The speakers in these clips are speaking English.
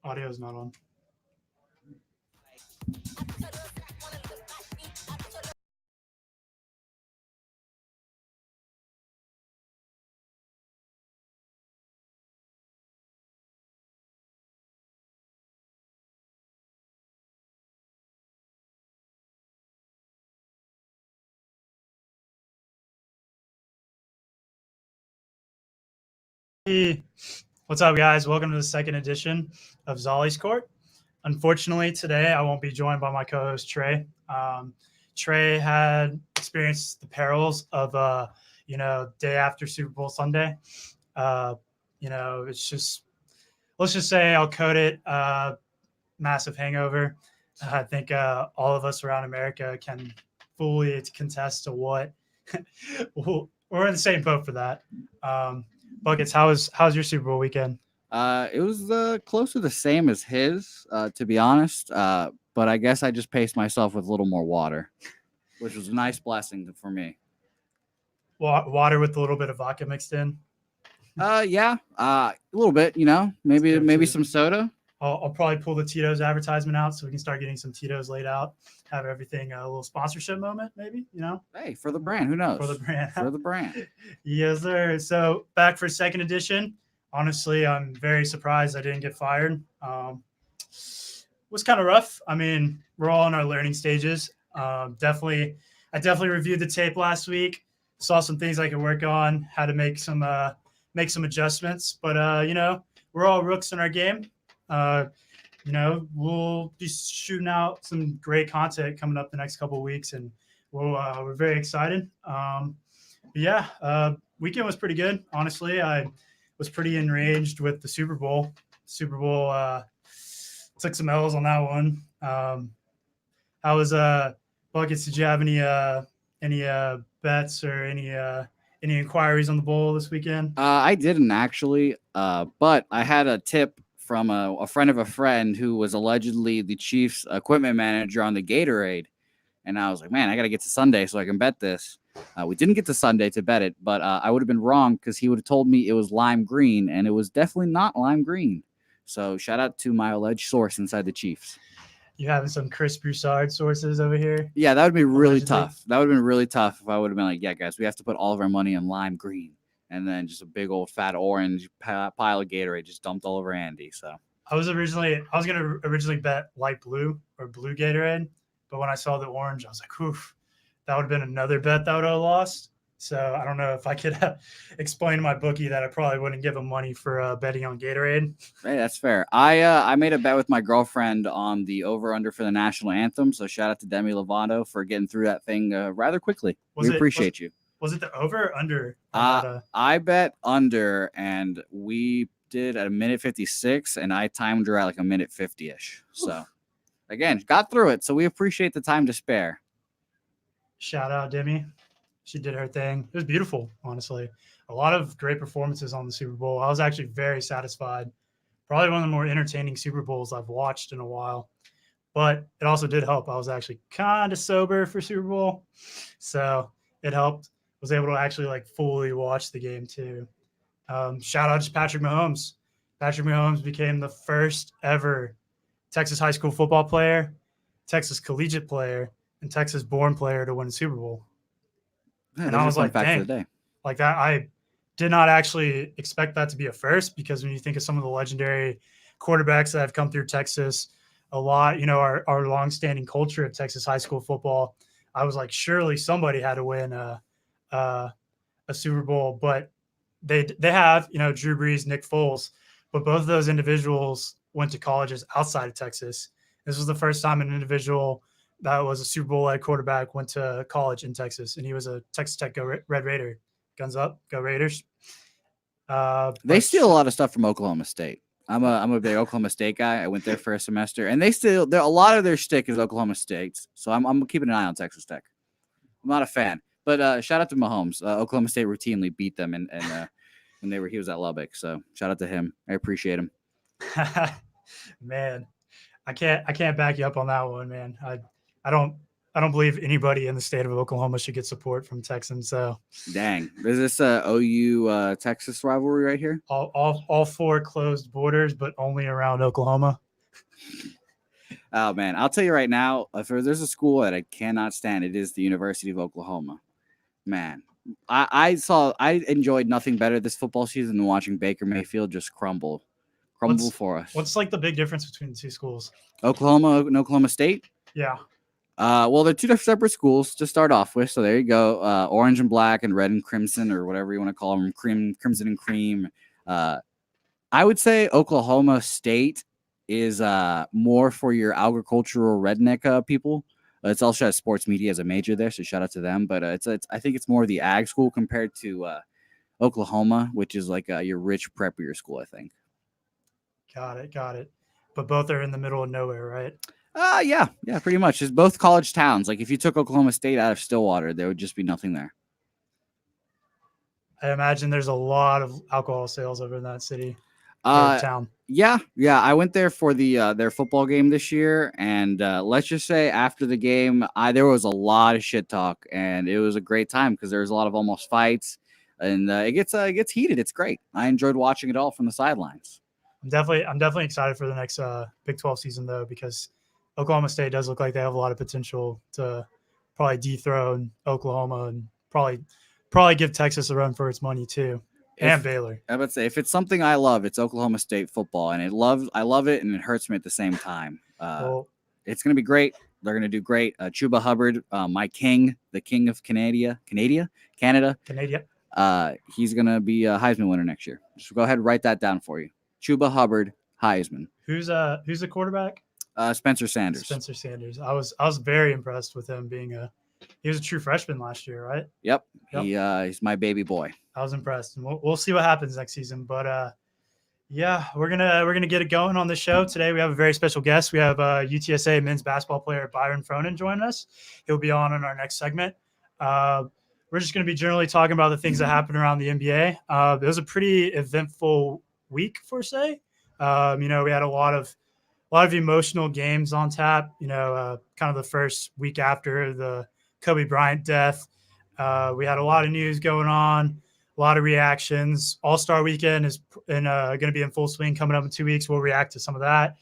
Audio is not on. Hey, what's up, guys? Welcome to the second edition of Zoli's Court. Unfortunately, today I won't be joined by my co-host Trey. Trey had experienced the perils of day after Super Bowl Sunday. It's just let's just say I'll code it massive hangover. I think all of us around America can fully contest to what we're in the same boat for that. Buckets, how's your Super Bowl weekend? It was close to the same as his, to be honest. But I guess I just paced myself with a little more water, which was a nice blessing for me. Water with a little bit of vodka mixed in. Yeah, a little bit. Maybe some soda. I'll probably pull the Tito's advertisement out so we can start getting some Tito's laid out. Have everything a little sponsorship moment, maybe. Hey, for the brand, who knows? For the brand. For the brand. Yes, sir. So back for second edition. Honestly, I'm very surprised I didn't get fired. Was kind of rough. I mean, we're all in our learning stages. I definitely reviewed the tape last week. Saw some things I could work on. Had to make some adjustments. But we're all rooks in our game. We'll be shooting out some great content coming up the next couple of weeks, and we're very excited. Weekend was pretty good. Honestly, I was pretty enraged with the Super Bowl. Took some L's on that one. How was Buckets? Did you have any bets or any inquiries on the bowl this weekend? I didn't actually, but I had a tip from a friend of a friend who was allegedly the Chiefs equipment manager on the Gatorade. And I was like, man, I got to get to Sunday so I can bet this. We didn't get to Sunday to bet it, but I would have been wrong because he would have told me it was lime green, and it was definitely not lime green. So shout out to my alleged source inside the Chiefs. You having some Chris Broussard sources over here? Yeah, that would be really tough. That would have been really tough if I would have been like, yeah, guys, we have to put all of our money on lime green. And then just a big old fat orange pile of Gatorade just dumped all over Andy. So I was gonna originally bet light blue or blue Gatorade, but when I saw the orange, I was like, oof, that would have been another bet that would have lost. So I don't know if I could explain to my bookie that I probably wouldn't give him money for betting on Gatorade. Hey, that's fair. I made a bet with my girlfriend on the over-under for the national anthem. So shout out to Demi Lovato for getting through that thing rather quickly. We appreciate you. Was it the over or under? I bet under, and we did at a minute 56, and I timed her at like a minute 50-ish. So, again, got through it. So we appreciate the time to spare. Shout out Demi. She did her thing. It was beautiful, honestly. A lot of great performances on the Super Bowl. I was actually very satisfied. Probably one of the more entertaining Super Bowls I've watched in a while. But it also did help. I was actually kind of sober for Super Bowl. So it helped. Was able to actually fully watch the game too. Shout out to Patrick Mahomes. Patrick Mahomes became the first ever Texas high school football player, Texas collegiate player, and Texas born player to win a Super Bowl. Yeah, and I was like, dang, like that. I did not actually expect that to be a first, because when you think of some of the legendary quarterbacks that have come through Texas, a lot, our longstanding culture of Texas high school football, I was like, surely somebody had to win a Super Bowl, but they have, Drew Brees, Nick Foles, but both of those individuals went to colleges outside of Texas. This was the first time an individual that was a Super Bowl quarterback went to college in Texas, and he was a Texas Tech Red Raider. Guns up, go Raiders. They steal a lot of stuff from Oklahoma State. I'm a big Oklahoma State guy. I went there for a semester, and a lot of their shtick is Oklahoma State's. So I'm keeping an eye on Texas Tech. I'm not a fan. But shout out to Mahomes. Oklahoma State routinely beat them, and when he was at Lubbock. So shout out to him. I appreciate him. Man, I can't back you up on that one, man. I don't I don't believe anybody in the state of Oklahoma should get support from Texans. So Dang, is this a OU Texas rivalry right here? all four closed borders, but only around Oklahoma. Oh man, I'll tell you right now, if there's a school that I cannot stand, it is the University of Oklahoma. Man, I enjoyed nothing better this football season than watching Baker Mayfield just crumble for us. What's like the big difference between the two schools? Oklahoma and Oklahoma State? Yeah. Well, they're two separate schools to start off with. So there you go. Orange and black and red and crimson, or whatever you want to call them, crimson and cream. I would say Oklahoma State is more for your agricultural redneck people. It's also has sports media as a major there, so shout out to them. But I think it's more the ag school compared to Oklahoma, which is like your rich preppier school, I think. Got it. But both are in the middle of nowhere, right? Yeah, pretty much. It's both college towns. Like if you took Oklahoma State out of Stillwater, there would just be nothing there. I imagine there's a lot of alcohol sales over in that city or town. Yeah. I went there for the their football game this year, and let's just say after the game, there was a lot of shit talk, and it was a great time because there was a lot of almost fights, and it gets heated. It's great. I enjoyed watching it all from the sidelines. I'm definitely excited for the next Big 12 season though, because Oklahoma State does look like they have a lot of potential to probably dethrone Oklahoma and probably give Texas a run for its money too, and Baylor. I would say if it's something I love, it's Oklahoma State football, and I love it, and it hurts me at the same time. It's gonna be great. They're gonna do great. Chuba Hubbard, my king, the king of Canada. He's gonna be a Heisman winner next year. Just go ahead and write that down for you. Chuba Hubbard, Heisman. Who's the quarterback? Spencer Sanders. Spencer Sanders. I was very impressed with him being he was a true freshman last year, right? Yep. He's my baby boy. I was impressed, and we'll see what happens next season. But yeah, we're gonna get it going on the show today. We have a very special guest. We have UTSA men's basketball player Byron Frohnen joining us. He'll be on in our next segment. We're just going to be generally talking about the things that happened around the NBA. It was a pretty eventful week, per se. We had a lot of emotional games on tap. Kind of the first week after the Kobe Bryant death, we had a lot of news going on, a lot of reactions. All-Star Weekend is going to be in full swing coming up in 2 weeks. We'll react to some of that.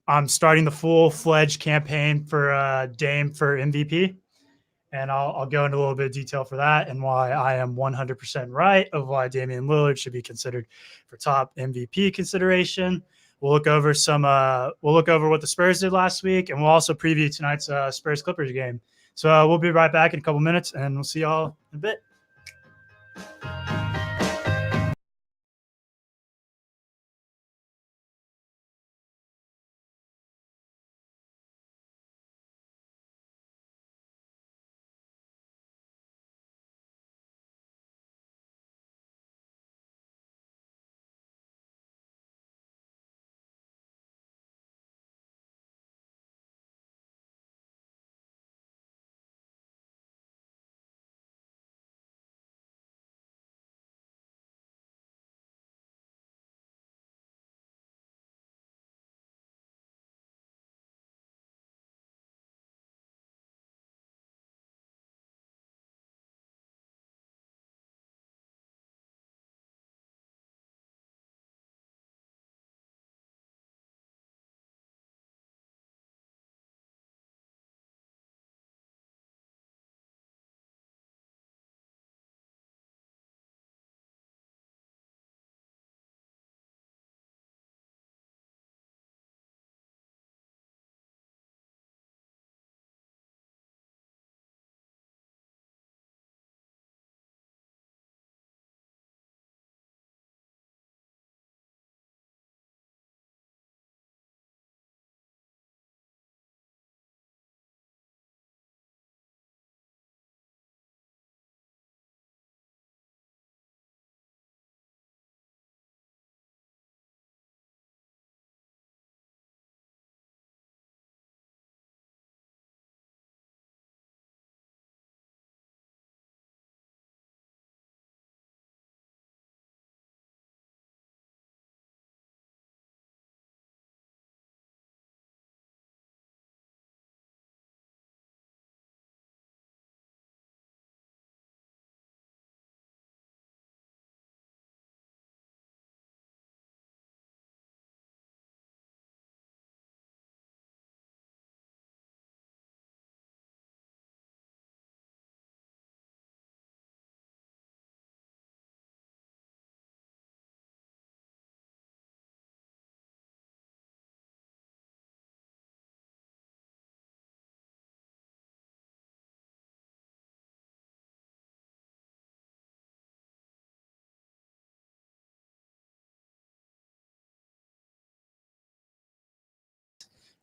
I'm starting the full-fledged campaign for Dame for MVP, and I'll go into a little bit of detail for that and why I am 100% right of why Damian Lillard should be considered for top MVP consideration. We'll look over what the Spurs did last week, and we'll also preview tonight's Spurs-Clippers game. So we'll be right back in a couple minutes, and we'll see y'all in a bit.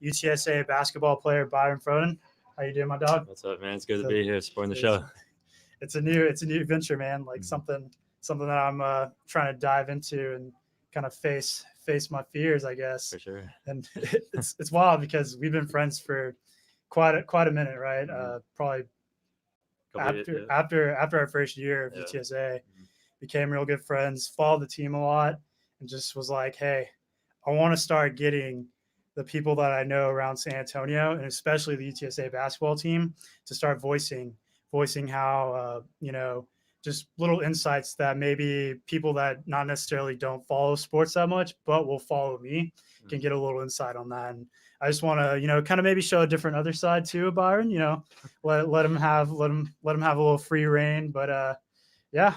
UTSA basketball player Byron Frohnen. How you doing, my dog? What's up, man? It's good to be here supporting the show. It's a new venture, man. Like something that I'm trying to dive into and kind of face my fears, I guess. For sure. And it's wild because we've been friends for quite a minute, right? Probably after our first year of UTSA, became real good friends, followed the team a lot, and just was like, hey, I want to start getting the people that I know around San Antonio, and especially the UTSA basketball team, to start voicing how just little insights that maybe people that not necessarily don't follow sports that much but will follow me can get a little insight on that. And I just want to kind of maybe show a different other side too of Byron. Let him have a little free reign. But yeah,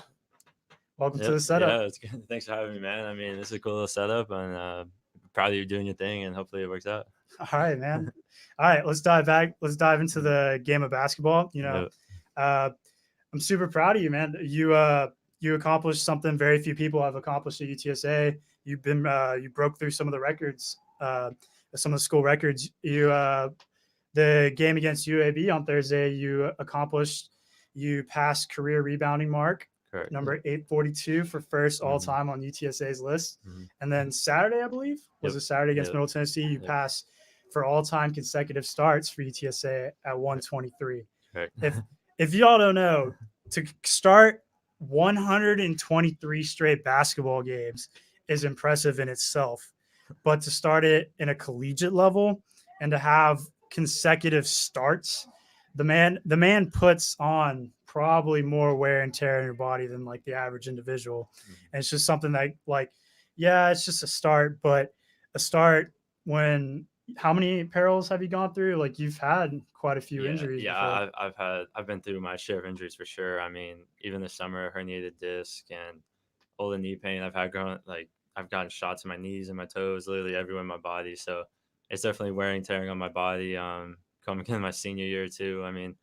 welcome to the setup. Yeah, it's good. Thanks for having me, man. I mean, this is a cool little setup, and proud of you doing your thing, and hopefully it works out. All right, man. All right, let's dive into the game of basketball. I'm super proud of you, man. You accomplished something very few people have accomplished at UTSA. You broke through some of the records, some of the school records. The game against UAB on Thursday, you passed career rebounding mark. Correct. Number 842 for first all time on UTSA's list. And then Saturday, I believe, was a Saturday against Middle Tennessee. You passed for all time consecutive starts for UTSA at 123. Correct. If y'all don't know, to start 123 straight basketball games is impressive in itself, but to start it in a collegiate level and to have consecutive starts, the man puts on probably more wear and tear in your body than like the average individual. And it's just something that it's just a start, but a start when how many perils have you gone through? Like you've had quite a few injuries. Yeah, I've been through my share of injuries for sure. I mean, even this summer, herniated disc and all the knee pain I've had growing. Like I've gotten shots in my knees and my toes, literally everywhere in my body. So it's definitely wearing and tearing on my body. Coming in my senior year too. I mean,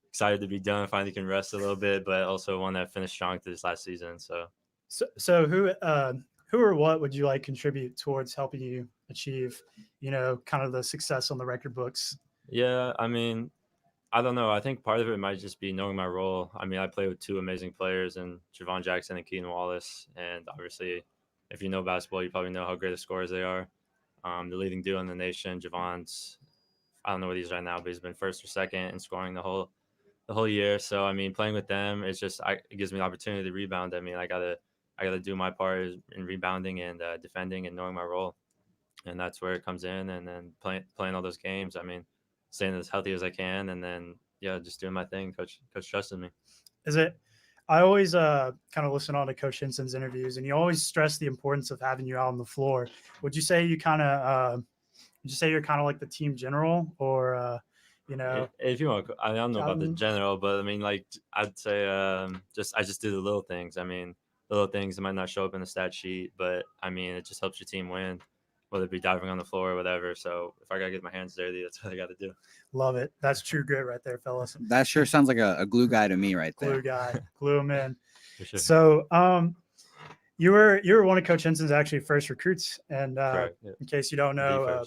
excited to be done. Finally can rest a little bit, but also one that finished strong through this last season. So who or what would you like contribute towards helping you achieve, kind of the success on the record books? Yeah, I mean, I don't know. I think part of it might just be knowing my role. I mean, I play with two amazing players in Javon Jackson and Keaton Wallace. And obviously, if you know basketball, you probably know how great of scorers they are. The leading duo in the nation, Javon's, I don't know what he's right now, but he's been first or second in scoring the whole year. So, I mean, playing with them, it gives me the opportunity to rebound. I mean, I gotta do my part in rebounding and defending and knowing my role. And that's where it comes in. And then playing all those games. I mean, staying as healthy as I can, and then just doing my thing. Coach trusted me. I always kind of listen on to Coach Hinson's interviews, and you always stress the importance of having you out on the floor. Would you say you're kind of like the team general, or if you want, I don't know about the general, but I mean, like I'd say I just do the little things. I mean, little things that might not show up in the stat sheet, but I mean, it just helps your team win, whether it be diving on the floor or whatever. So if I got to get my hands dirty, that's what I got to do. Love it. That's true grit right there, fellas. That sure sounds like a glue guy to me right there. Glue guy. Glue him in. For sure. So you were one of Coach Hinson's actually first recruits. And in case you don't know,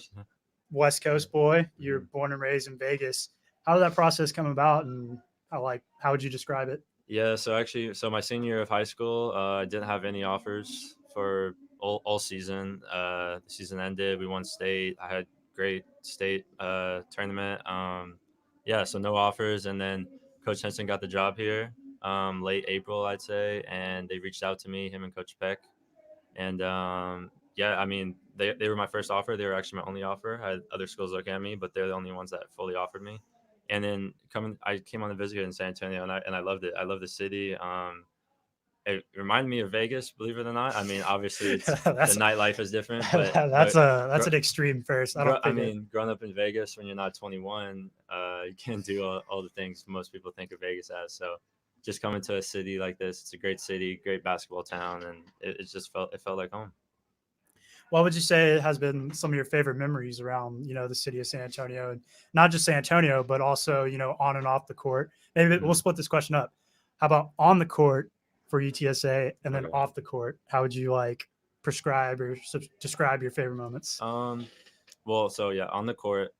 West Coast boy, you're born and raised in Vegas. How did that process come about, and how would you describe it? Yeah, so my senior year of high school, I didn't have any offers for all season. The season ended. We won state. I had great state tournament. So no offers. And then Coach Henson got the job here late April, I'd say. And they reached out to me, him and Coach Peck. And I mean, they were my first offer. They were actually my only offer. I had other schools look at me, but they're the only ones that fully offered me. And then I came on a visit here in San Antonio, and I loved it. I love the city. It reminded me of Vegas, believe it or not. I mean, obviously, the nightlife is different. But that's an extreme first. Growing up in Vegas when you're not 21, you can't do all the things most people think of Vegas as. So, just coming to a city like this, it's a great city, great basketball town, and it felt like home. What would you say has been some of your favorite memories around, the city of San Antonio, and not just San Antonio, but also, on and off the court? Maybe we'll split this question up. How about on the court for UTSA, and then off the court? How would you describe your favorite moments? Well, so yeah, on the court,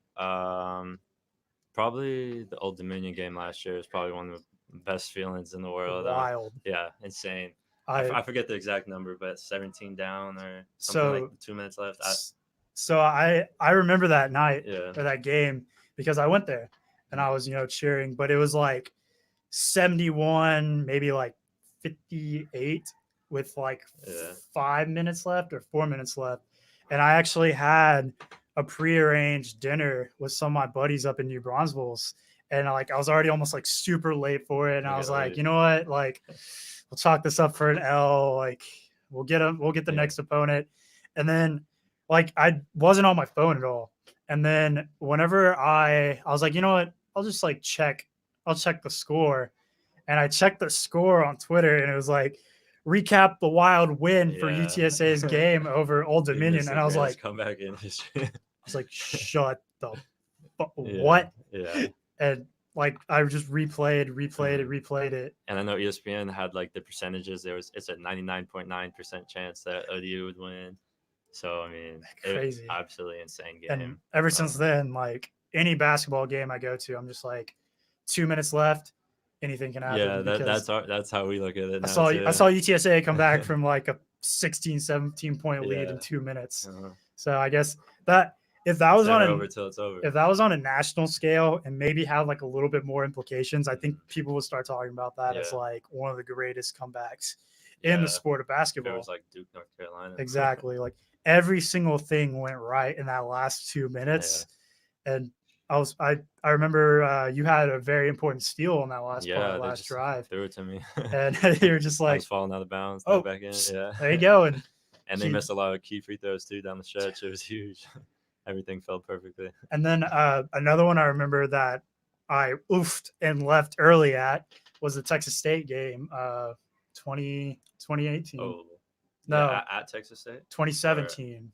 probably the Old Dominion game last year is probably one of the best feelings in the world. Wild. Yeah, insane. I I forget the exact number, but 17 down or something so like 2 minutes left. so I remember that night Yeah. or that game because I went there and I was cheering, but it was like 71, maybe like 58 with like Yeah. 5 minutes left or 4 minutes left, and I actually had a prearranged dinner with some of my buddies up in New Braunfels, and I was already almost like super late for it, and I was like, Right. you know what, like we'll chalk this up for an L, like we'll get the Yeah. next opponent, and then like I wasn't on my phone at all, and then whenever I was like, you know what, I'll just like I'll check the score, and I checked the score on Twitter, and it was like recap the wild win for Yeah. UTSA's game over Old You Dominion, missed and the I was greatest like, comeback in history. shut the Yeah. what? Yeah. And like I just replayed it. And I know ESPN had like the percentages. It's a 99.9% chance that ODU would win. So I mean, Crazy. Absolutely insane game. And ever since then, like any basketball game I go to, I'm just like 2 minutes left, anything can happen. Yeah, because that's how we look at it. I Now saw too. I saw UTSA come back from like a 16, 17 point lead Yeah. in 2 minutes. Uh-huh. So I guess that if that was It's on never a over till it's over. if that was on a national scale and maybe had like a little bit more implications, I think Mhm. people would start talking about that as Yeah. like one of the greatest comebacks in the Yeah. sport of If it basketball. was like Duke, North Carolina. Exactly. Like every single thing went right in that last 2 minutes. And I remember you had a very important steal on that last Yeah, they last just drive. threw it to me. And you were just I like, was falling out of bounds, oh, back in. Yeah. there you go. And And they he- missed a lot of key free throws too down the stretch. It was huge. Everything fell perfectly. And then another one I remember that I oofed and left early at was the Texas State game, 2018. Oh, No, yeah, at Texas State. 2017.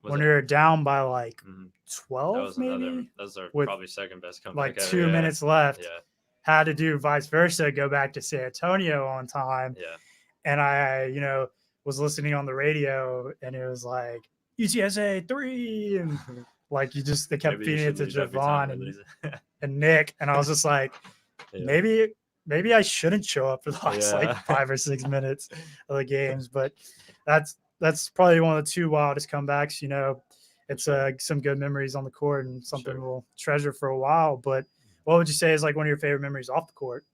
Was When it? we were down by like Mhm. 12, That was maybe, another. Those are with probably second best comeback like ever. 2 Yeah. minutes left. Yeah, Had to do vice versa, go back to San Antonio on time. yeah. And I, was listening on the radio, and it was like UTSA 3, and like they kept Maybe you feeding it should to lose every time Javon we lose it. and Nick, and I was just like, Yeah. maybe I shouldn't show up for the last like Yeah. 5 or 6 minutes of the games, but that's probably one of the two wildest comebacks. It's some good memories on the court and something Sure. we'll treasure for a while. But what would you say is like one of your favorite memories off the court?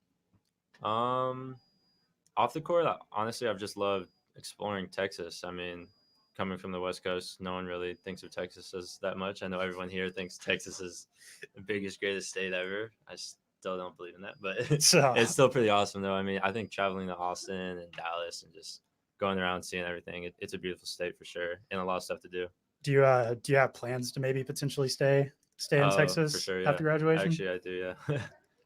Off the court, honestly, I've just loved exploring Texas. I mean, coming from the West Coast, no one really thinks of Texas as that much. I know everyone here thinks Texas is the biggest, greatest state ever. I still don't believe in that, but it's still pretty awesome, though. I mean, I think traveling to Austin and Dallas and just going around seeing everything, it's a beautiful state for sure, and a lot of stuff to do. Do you have plans to maybe potentially stay in Texas for sure, after graduation? Actually, I do, yeah.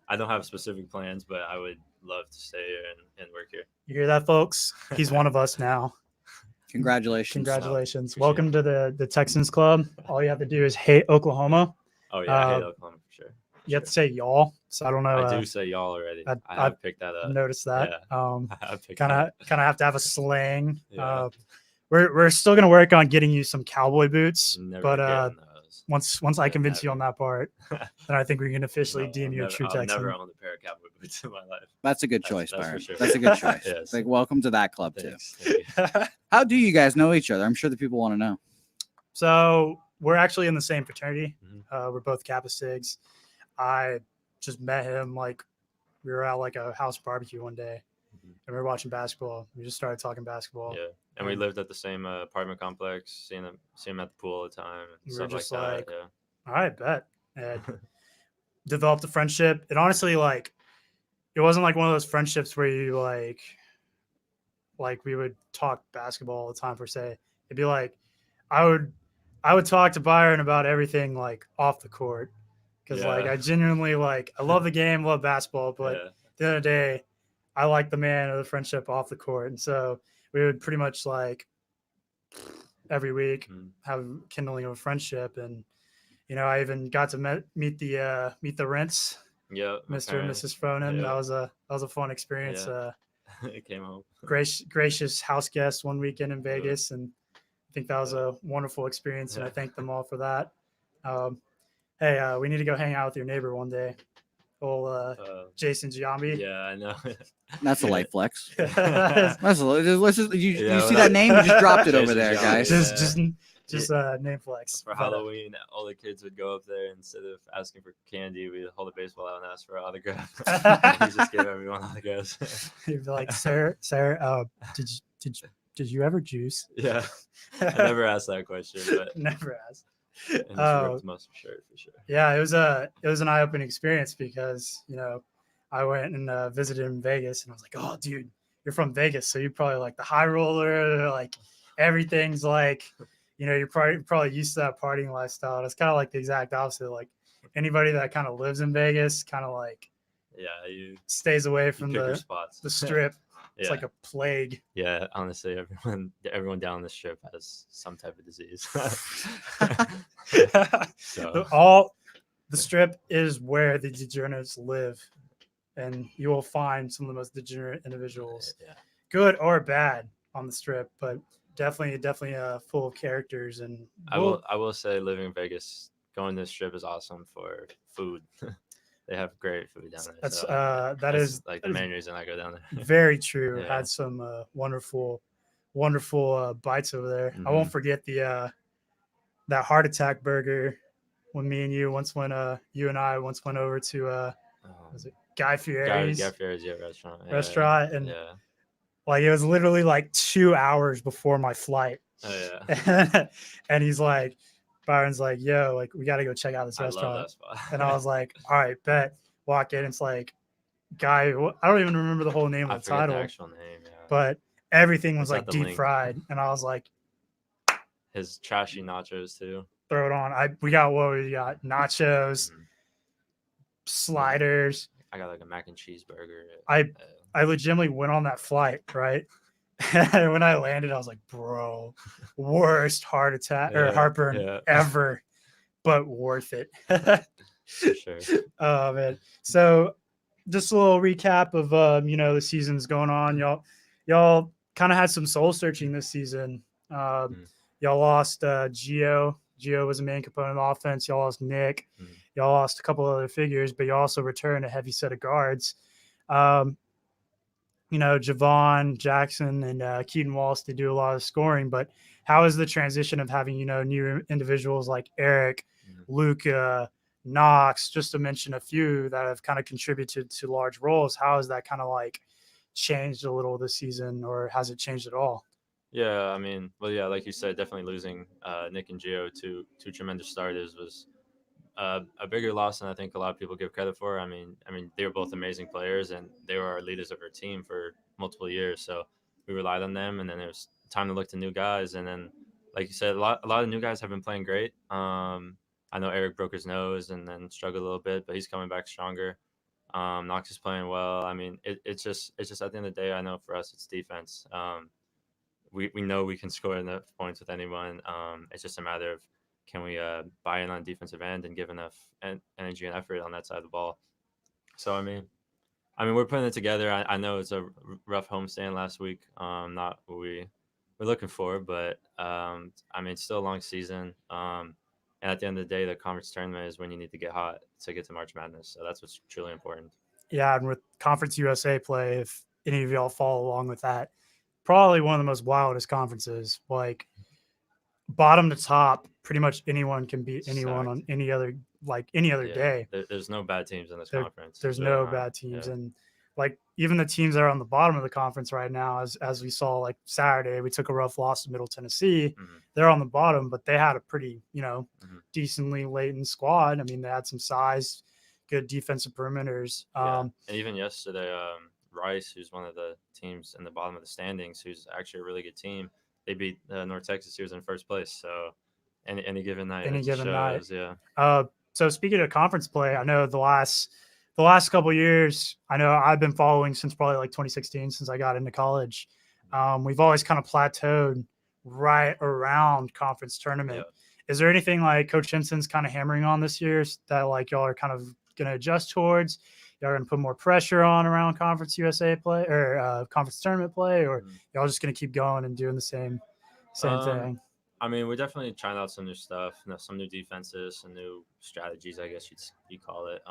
I don't have specific plans, but I would love to stay here and work here. You hear that, folks? He's one of us now. Congratulations. Congratulations. Appreciate Welcome to the Texans Club. All you have to do is hate Oklahoma. Oh, yeah, I hate Oklahoma for sure. You have to say y'all. So I don't know. I do say y'all already. I have picked that up. I've noticed that. I Kind of have to have a slang. Yeah. We're still gonna work on getting you some cowboy boots, Never but getting those. once I convince you on that part, then I think we can officially No, deem you a true Texan. I've never owned a pair of cowboy boots in my life. That's a good choice, That's for Byron. sure. That's a good choice. Yes. Like, welcome to that club Thanks. too. Thank you. How do you guys know each other? I'm sure the people want to know. So we're actually in the same fraternity. Mhm. We're both Kappa Sigs. I just met him like we were at like a house barbecue one day, Mhm. and we were watching basketball. We just started talking basketball. Yeah, and we lived at the same apartment complex. Seeing him at the pool all the time. And We were stuff just like like, that. Yeah. All right, bet. And developed a friendship. It honestly like it wasn't like one of those friendships where you like we would talk basketball all the time per se. It'd be like I would talk to Byron about everything like off the court. Because like Yeah. I genuinely like I love the game, love basketball, but Yeah. at the end of the day, I like the man of the friendship off the court. And so we would pretty much like every week Mhm. have kindling of a friendship. And I even got to meet the Rents, Yeah. Mr. and Mrs. Frohnen. Yeah. That was a fun experience. Yeah. It came home. Gracious house guest one weekend in Vegas, and think that was a wonderful experience, and I Yeah. thank them all for that. Hey, we need to go hang out with your neighbor one day. Old Jason Giambi. Yeah, I know. That's a light flex. Just Let's just you Yeah, see well, that name? You just dropped it over Jason there, Giambi, guys. yeah. just name flex. For Halloween, all the kids would go up there. Instead of asking for candy, we'd hold a baseball out and ask for an autograph. He just gave everyone autographs. He'd be like, sir, did you ever juice? Yeah, I never asked that question, but Never asked. and just ripped mustard shirt for sure. Yeah, it was an eye-opening experience because I went and visited him in Vegas, and I was like, oh, dude, you're from Vegas, so you're probably like the high roller, like everything's like, you're probably used to that partying lifestyle. And it's kind of like the exact opposite. Like anybody that kind of lives in Vegas, kind of like you stays away from pick your spots. the strip. It's Yeah. like a plague. Yeah, honestly, everyone down the strip has some type of disease. So The strip is where the degenerates live, and you will find some of the most degenerate individuals, good or bad, on the strip. But definitely full of characters. And I will say, living in Vegas, going to the strip is awesome for food. They have great food down there. That's so that is like the main reason I go down there. very true. Yeah. Had some wonderful bites over there. Mm-hmm. I won't forget that heart attack burger when me and you and I once went over to was it Guy Fieri's? Guy Fieri's restaurant, and yeah. like it was literally like 2 hours before my flight. Oh yeah. And he's like, Byron's like, yo, like we got to go check out this restaurant. I love that spot. And I was like, all right, bet. Walk in, it's like Guy. I don't even remember the whole name of the title, the actual name, yeah. But everything was It's like deep fried, and I was like, his trashy nachos too. Throw it on. We got nachos, sliders. I got like a mac and cheese burger. I legitimately went on that flight, right? And when I landed, I was like, bro, worst heart attack or heartburn ever, but worth it. For sure. Oh man. So just a little recap of the season's going on. Y'all kind of had some soul searching this season. Y'all lost Gio. Gio was a main component of the offense. Y'all lost Nick. Y'all lost a couple other figures, but you also returned a heavy set of guards. Javon, Jackson, and Keaton Wallace, they do a lot of scoring. But how is the transition of having, new individuals like Eric, Luca, Knox, just to mention a few that have kind of contributed to large roles? How has that kind of like changed a little this season, or has it changed at all? Yeah, I mean, like you said, definitely losing Nick and Gio, two tremendous starters, was a bigger loss than I think a lot of people give credit for. I mean, they were both amazing players, and they were our leaders of our team for multiple years. So we relied on them, and then it was time to look to new guys. And then, like you said, a lot of new guys have been playing great. I know Eric broke his nose and then struggled a little bit, but he's coming back stronger. Knox is playing well. I mean, it's just at the end of the day, I know for us it's defense. We know we can score enough points with anyone. It's just a matter of, can we buy in on defensive end and give enough energy and effort on that side of the ball? So I mean, we're putting it together. I know it's a rough homestand last week. Not what we're looking for, but it's still a long season. And at the end of the day, the conference tournament is when you need to get hot to get to March Madness. So that's what's truly important. Yeah, and with Conference USA play, if any of y'all follow along with that, probably one of the most wildest conferences. Like bottom to top, pretty much anyone can beat anyone on any other day. There's no bad teams in this conference. There's no bad teams, and like even the teams that are on the bottom of the conference right now, as we saw like Saturday, we took a rough loss to Middle Tennessee. They're on the bottom, but they had a pretty decently latent squad. I mean, they had some size, good defensive perimeters. And even yesterday, Rice, who's one of the teams in the bottom of the standings, who's actually a really good team, they beat North Texas, who was in first place. So any given night. Yeah. So speaking of conference play, I know the last couple of years, I know I've been following since probably like 2016, since I got into college. We've always kind of plateaued right around conference tournament. Yeah. Is there anything like Coach Henson's kind of hammering on this year that like y'all are kind of going to adjust towards? Y'all going to put more pressure on around Conference USA play or conference tournament play, or y'all just going to keep going and doing the same thing? I mean, we're definitely trying out some new stuff, some new defenses, some new strategies, I guess you call it.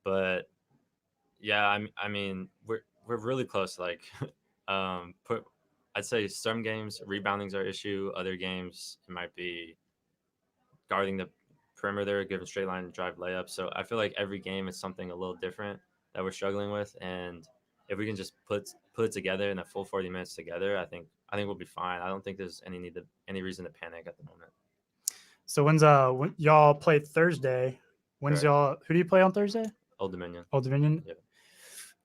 But yeah, I mean, we're really close. Like, put I'd say some games rebounding's our issue. Other games it might be guarding the perimeter, giving straight line drive layups. So I feel like every game is something a little different that we're struggling with, and if we can just put it together in a full 40 minutes together, I think we'll be fine. I don't think there's any reason to panic at the moment. So when y'all play Thursday, who do you play on Thursday? Old Dominion. Old Dominion. Yeah.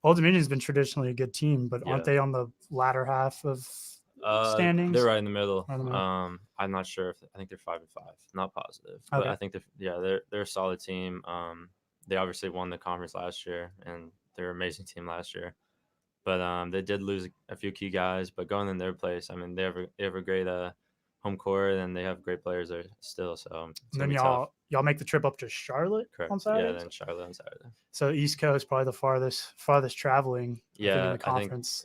Old Dominion's been traditionally a good team, but aren't they on the latter half of standings? They're right in the middle. Right in the middle. I'm not sure I think they're 5-5. Not positive, but Okay. I think they're a solid team. They obviously won the conference last year, and they're an amazing team last year. But they did lose a few key guys. But going in their place, I mean, they have a great home court, and they have great players there still. So and then y'all make the trip up to Charlotte. Correct. On Saturday. Yeah, then Charlotte on Saturday. So East Coast probably the farthest traveling. Yeah, in the conference.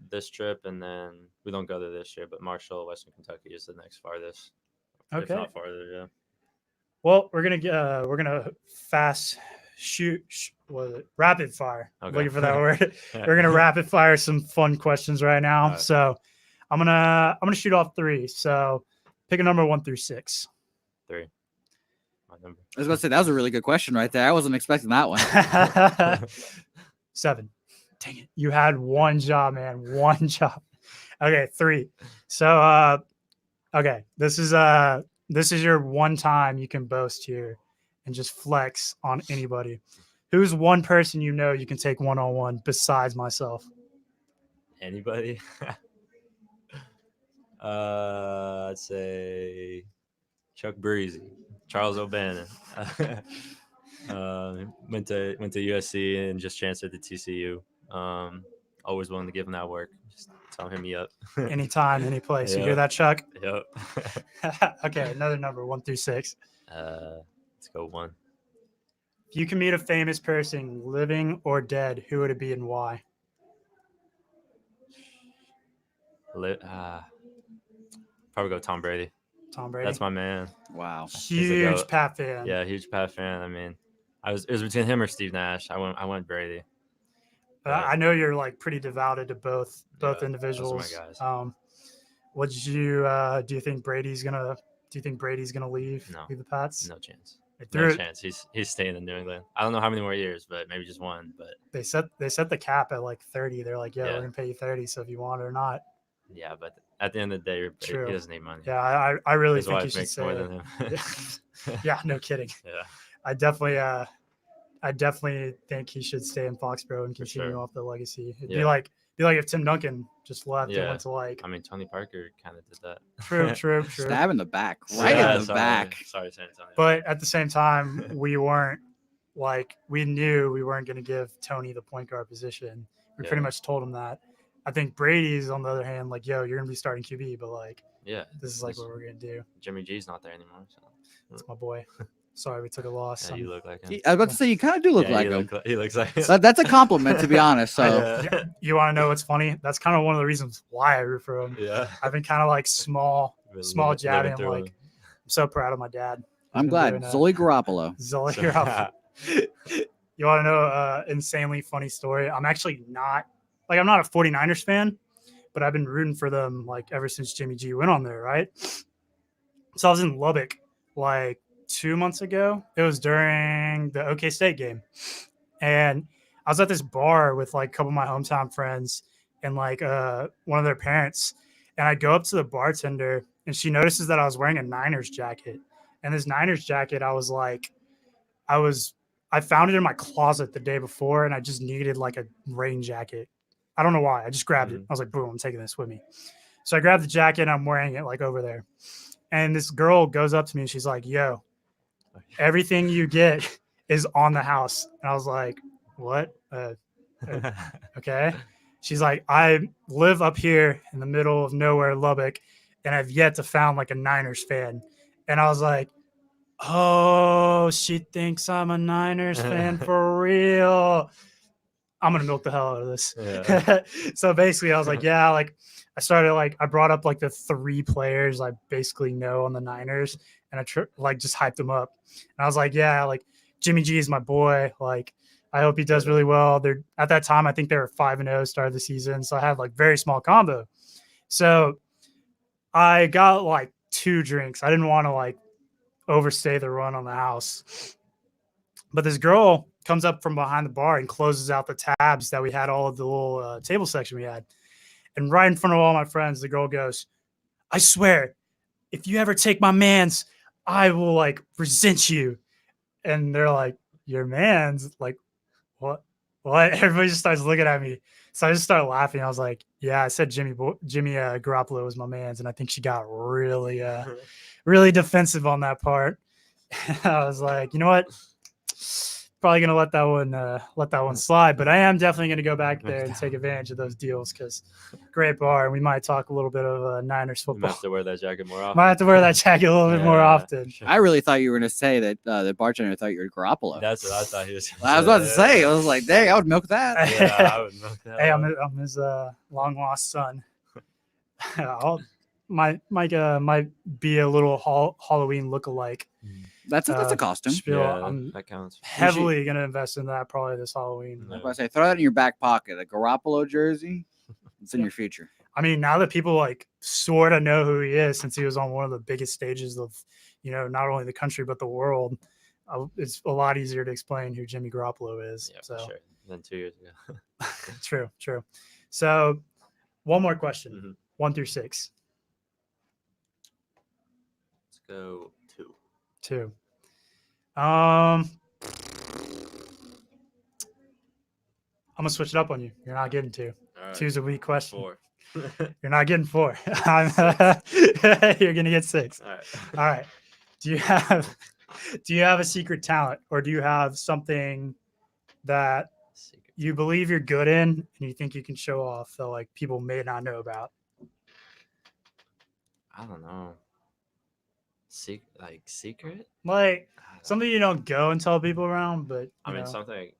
This trip, and then we don't go there this year, but Marshall, Western Kentucky is the next farthest. Okay. If not farther, yeah. Well, we're gonna fast rapid fire. Okay. Looking for that word. We're gonna rapid fire some fun questions right now. Right. So I'm gonna shoot off 3. So pick a number 1 through 6. 3. My number. I was going to say, that was a really good question right there. I wasn't expecting that one. 7. Dang it. You had one job, man. One job. Okay, 3. So okay. This is your one time you can boast here and just flex on anybody. Who's one person you can take one-on-one besides myself? Anybody? I'd say Chuck Breezy, Charles O'Bannon. Went to USC and just transferred to TCU. Always willing to give him that work. Just tell him hit me up. Anytime, any place. Yep. You hear that, Chuck? Yep. Okay, another number 1 through 6. Let's go 1. If you can meet a famous person, living or dead, who would it be and why? Probably go Tom Brady. Tom Brady. That's my man. Wow. Huge Pat fan. Yeah, huge Pat fan. I mean, it was between him or Steve Nash. I went Brady. I know you're like pretty devoted to both individuals. Those are my guys. Do you think Brady's gonna leave? No. Leave the Pats? No chance. No chance. He's staying in New England. I don't know how many more years, but maybe just 1. But they set the cap at like 30. They're like, Yeah. we're gonna pay you 30. So if you want it or not. yeah, but at the end of the day, True. he doesn't need money. Yeah, I really His think wife you should makes say more it. than him. Yeah, no kidding. Yeah. I definitely think he should stay in Foxborough and continue sure. off the legacy. It'd Yeah. be like if Tim Duncan just left and Yeah. went to like I mean, Tony Parker kind of did that. true. Stab in the back. Right Yeah, in the back. Sorry, San Antonio. But at the same time, we knew we weren't going to give Tony the point guard position. We pretty Yeah. much told him that. I think Brady's on the other hand, like, you're going to be starting QB, but like, yeah, this is like what we're going to do. Jimmy G's not there anymore. So. That's my boy. Sorry, we took a loss. Yeah, you look like him. I was about to say, you kind of do look Yeah, like he him. he looks like him. That's a compliment, to be honest. So Yeah. You want to know what's funny? That's kind of one of the reasons why I root for him. Yeah. I've been kind of like small jabbing. through Like, him. I'm so proud of my dad. I'm He's been glad. doing that. Zoli Garoppolo. Zoli, So- you're out. You want to know insanely funny story? I'm actually not I'm not a 49ers fan, but I've been rooting for them like ever since Jimmy G went on there, right? So I was in Lubbock like 2 months ago. It was during the OK State game. And I was at this bar with like a couple of my hometown friends and like one of their parents. And I go up to the bartender and she notices that I was wearing a Niners jacket. And this Niners jacket, I found it in my closet the day before and I just needed like a rain jacket. I don't know why. I just grabbed it. I was like, boom, I'm taking this with me. So I grabbed the jacket and I'm wearing it like over there. And this girl goes up to me and she's like, yo, everything you get is on the house. And I was like, what? Okay. She's like, I live up here in the middle of nowhere, Lubbock, and I've yet to found like a Niners fan. And I was like, oh, she thinks I'm a Niners fan for real. I'm going to milk the hell out of this. Yeah. So basically I was like, yeah, like I brought up like the 3 players I basically know on the Niners, and I just hyped them up. And I was like, yeah, like Jimmy G is my boy. Like, I hope he does really well. They're at that time, I think they were 5-0 start of the season. So I had like very small combo. So I got like 2 drinks. I didn't want to like overstay the run on the house. But this girl comes up from behind the bar and closes out the tabs that we had, all of the little table section we had. And right in front of all my friends, the girl goes, I swear, if you ever take my mans, I will like resent you. And they're like, your mans? Like, what? Everybody just starts looking at me. So I just started laughing. I was like, yeah, I said Jimmy Garoppolo was my mans. And I think she got really, really defensive on that part. I was like, you know what? Probably gonna let that one slide, but I am definitely gonna go back there and take advantage of those deals because great bar, and we might talk a little bit of Niners You football. might have to wear that jacket more often. Might have to wear that jacket a little bit more often. I really thought you were going to say that the bartender thought you were Garoppolo. That's what I thought he was. I was about to say. I was like, dang, I would milk that. Yeah, I would milk that. Hey, I'm his long lost son. Might be a little Halloween lookalike. That's a costume. Spiel. Yeah, I'm that counts. heavily gonna invest in that probably this Halloween. I was about to say, throw that in your back pocket. A Garoppolo jersey. It's in your future. I mean, now that people like sort of know who he is, since he was on one of the biggest stages of, not only the country but the world, it's a lot easier to explain who Jimmy Garoppolo is. Yeah, so for sure. Than 2 years ago. true. So, one more question: Mhm. 1 through 6. Let's go 2. 2. I'm gonna switch it up on you. You're not getting 2. All right. 2's a weak question. 4. You're not getting 4. You're gonna get 6. All right. All right. Do you have a secret talent, or do you have something that Secret. you believe you're good in and you think you can show off that like people may not know about? I don't know. Secret? Like I don't something you don't go and tell people around, but I mean, know. something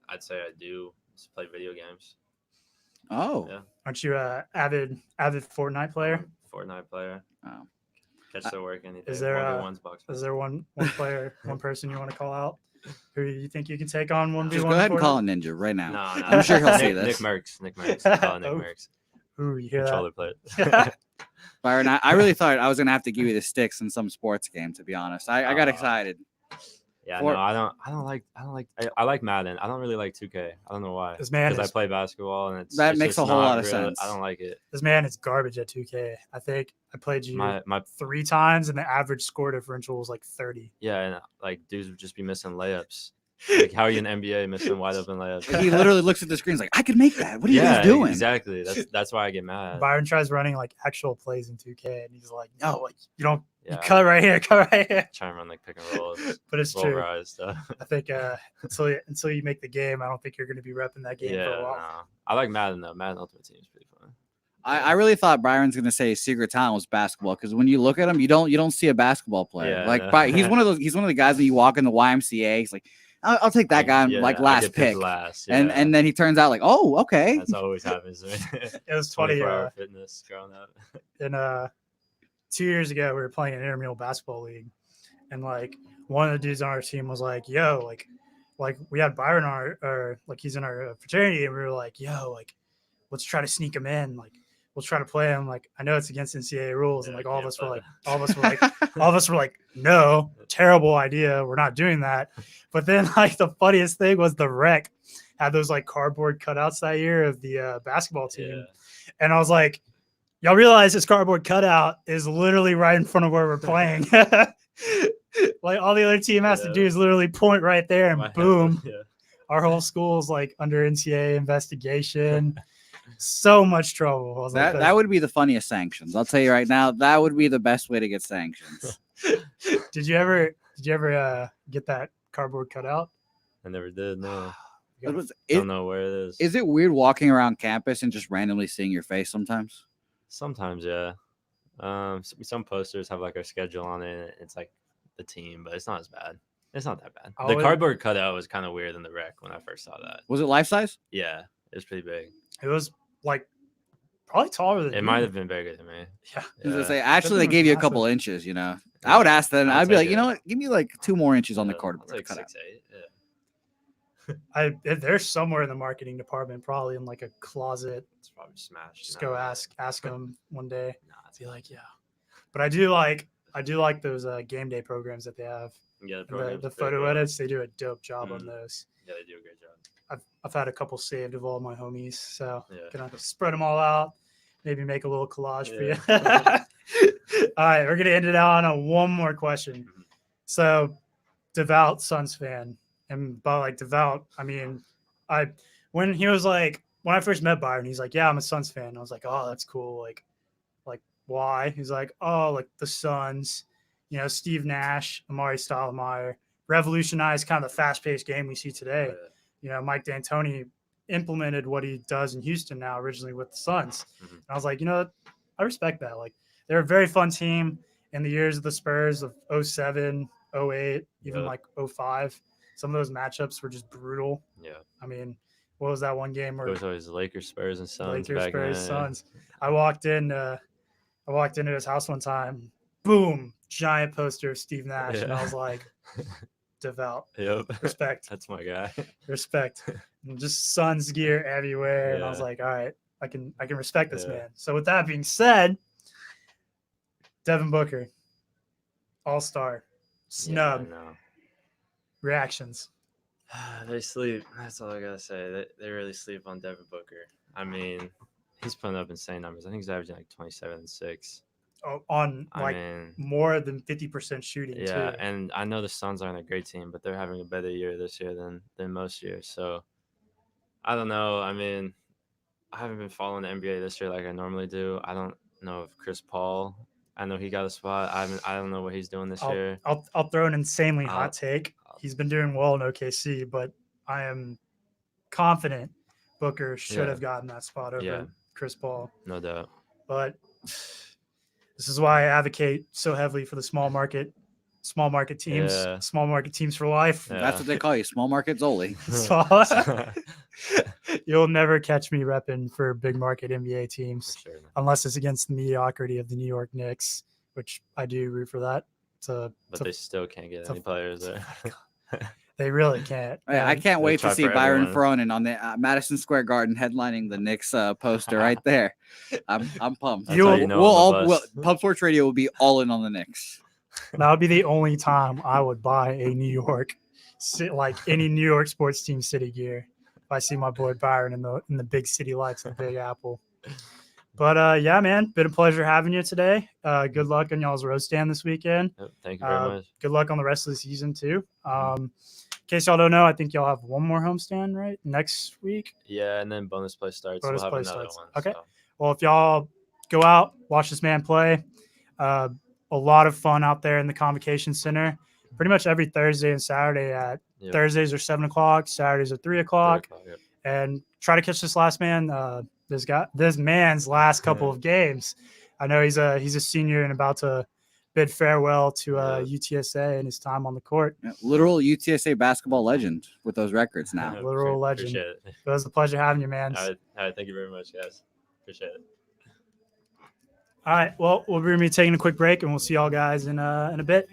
I'd say I do is play video games. Oh. Yeah. Aren't you a avid Fortnite player? Fortnite player. Oh. Catch the work anything. Is there 1v1's box. Is there one player, one person you want to call out who you think you can take on 1v1? Just go ahead and call a Ninja right now. No, I'm sure he'll see Nick this. Merckx. Nick Merckx. Call it Nick Oh. Merckx. Ooh, you hear Controller player. that? Byron, I really thought I was gonna have to give you the sticks in some sports game. To be honest, I got excited. Yeah, For- no, I like Madden. I don't really like 2K. I don't know why. This man Because I is- play basketball and That it's makes just a whole not lot of real- sense. I don't like it. This man is garbage at 2K. I think I played you My 3 times, and the average score differential was like 30. yeah, and like dudes would just be missing layups. Like how are you in NBA missing wide open layups? He literally looks at the screen, he's like, I could make that. What are you Yeah, guys doing? exactly. That's why I get mad. Byron tries running like actual plays in 2K, and he's like, "No, like you don't. Yeah, You cut right here, cut right here." try and run like pick and rolls, But it's roll true. rise stuff. I think until you make the game, I don't think you're going to be repping that game for Yeah, a while. no. I like Madden though. Madden Ultimate Team is pretty fun. I really thought Byron's gonna say his secret talent was basketball because when you look at him, you don't see a basketball player. Yeah, Like no. he's one of the guys when you walk in the YMCA, he's like, I'll take that guy Yeah, like I last get picked pick, last, and yeah. then he turns out like, oh, okay. That's always happens. It was funny. 24-hour fitness growing up. In 2 years ago, we were playing an intramural basketball league, and like one of the dudes on our team was like, "Yo, like we had Byron on or like he's in our fraternity, and we were like, yo, like let's try to sneak him in, like we'll try to play him. Like I know it's against NCAA rules, and like all of us were like, no, terrible idea, we're not doing that. But then like the funniest thing was the rec had those like cardboard cutouts that year of the basketball team, and I was like, y'all realize this cardboard cutout is literally right in front of where we're playing. Like all the other team has to do is literally point right there, and boom, our whole school's like under NCAA investigation. So much trouble. I was like, That would be the funniest sanctions. I'll tell you right now, that would be the best way to get sanctions. Did you ever get that cardboard cutout? I never did. No, Don't know where it is. Is it weird walking around campus and just randomly seeing your face sometimes? Sometimes, yeah. Some posters have like our schedule on it. It's like the team, but it's not as bad. It's not that bad. The cardboard cutout was kind of weird in the rec when I first saw that. Was it life size? Yeah, it was pretty big. It was like Probably taller than It you. might have been bigger than me. Yeah. I was gonna Yeah. say, actually, thing they was gave you a massive. couple inches. You know, Yeah. I would ask them. I'll I'd be like, take you know it. what? Give me like 2 more inches on the Yeah, quarter I'll take cut out. 6'8". Yeah. They're somewhere in the marketing department, probably in like a closet. It's probably smashed. Just No, go yeah. ask them one day. Nah, it's Be like, yeah. But I do like those game day programs that they have. yeah, And the photo edits, they do a dope job on Mhm. those. Yeah, they do a great job. I've had a couple saved of all my homies, so Yeah. gonna spread them all out. Maybe make a little collage for you. Yeah. All right, we're gonna end it out on one more question. Mhm. So, devout Suns fan, and by like devout, I mean when he was like when I first met Byron, he's like, yeah, I'm a Suns fan. I was like, oh, that's cool. Like why? He's like, oh, like the Suns, Steve Nash, Amari Stoudemire revolutionized kind of the fast-paced game we see today. Mike D'Antoni implemented what he does in Houston now, originally with the Suns. Mhm. And I was like, I respect that. Like, they're a very fun team in the years of the Spurs of 07, 08, even Yeah. like 05. Some of those matchups were just brutal. Yeah. I mean, what was that one game It where was always the Lakers, Spurs, and Suns Lakers, back Spurs, then. Suns? I walked into his house one time. Boom! Giant poster of Steve Nash, and I was like, devout. Yep. Respect. That's my guy. Respect. And just Suns gear everywhere, and I was Yeah. like, all right, I can respect this Yeah. man. So with that being said, Devin Booker, All-Star, snub, Yeah, no. reactions. They sleep. That's all I gotta say. They really sleep on Devin Booker. I mean, he's putting up insane numbers. I think he's averaging like 27 and 6. On I like mean, more than 50% shooting yeah, too. and I know the Suns aren't a great team, but they're having a better year this year than most years. So I don't know. I mean, I haven't been following the NBA this year like I normally do. I don't know if Chris Paul. I know he got a spot. I don't know what he's doing this year. I'll throw an insanely I'll- hot take. He's been doing well in OKC, but I am confident Booker should Yeah. have gotten that spot over Yeah. Chris Paul. No doubt. But this is why I advocate so heavily for the small market teams, Yeah. small market teams for life. Yeah. That's what they call you, small market Zoli. So, you'll never catch me repping for big market NBA teams For sure. unless it's against the mediocrity of the New York Knicks, which I do root for that. But they still can't get any players there. They really can't. Hey, I And can't wait to try see for Byron everyone. Frohnen on the Madison Square Garden headlining the Knicks poster right there. I'm pumped. That's how you know I'm a bust. Pub Sports Radio will be all in on the Knicks. that would be the only time I would buy a New York, like any New York sports team city gear. If I see my boy Byron in the big city lights of the Big Apple. But yeah, man, been a pleasure having you today. Good luck on y'all's road stand this weekend. Yep, thank you very much. Good luck on the rest of the season too. In case y'all don't know, I think y'all have one more homestand right next week. Yeah, and then bonus play starts. Bonus we'll have play another starts. one. Okay. So. Well, if y'all go out, watch this man play. A lot of fun out there in the Convocation Center. Pretty much every Thursday and Saturday at Thursdays are 7 o'clock, Saturdays are 3 o'clock. Yep. And try to catch this last man. This man's last couple of games. I know he's a senior and about to bid farewell to UTSA and his time on the court. Yeah, literal UTSA basketball legend with those records now. Literal legend. Appreciate it. It was a pleasure having you, man. All right. Thank you very much, guys. Appreciate it. All right. Well, we'll be taking a quick break, and we'll see y'all guys in a bit.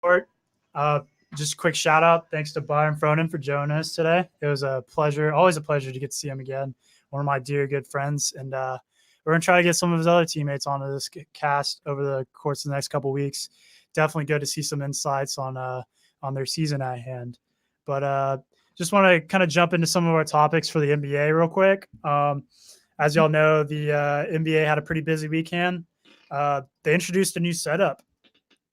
court. Just a quick shout out. Thanks to Byron Frohnen for joining us today. It was a pleasure, always a pleasure to get to see him again. One of my dear good friends. And we're going to try to get some of his other teammates onto this cast over the course of the next couple of weeks. Definitely good to see some insights on their season at hand. But just want to kind of jump into some of our topics for the NBA real quick. As y'all know, the NBA had a pretty busy weekend. They introduced a new setup.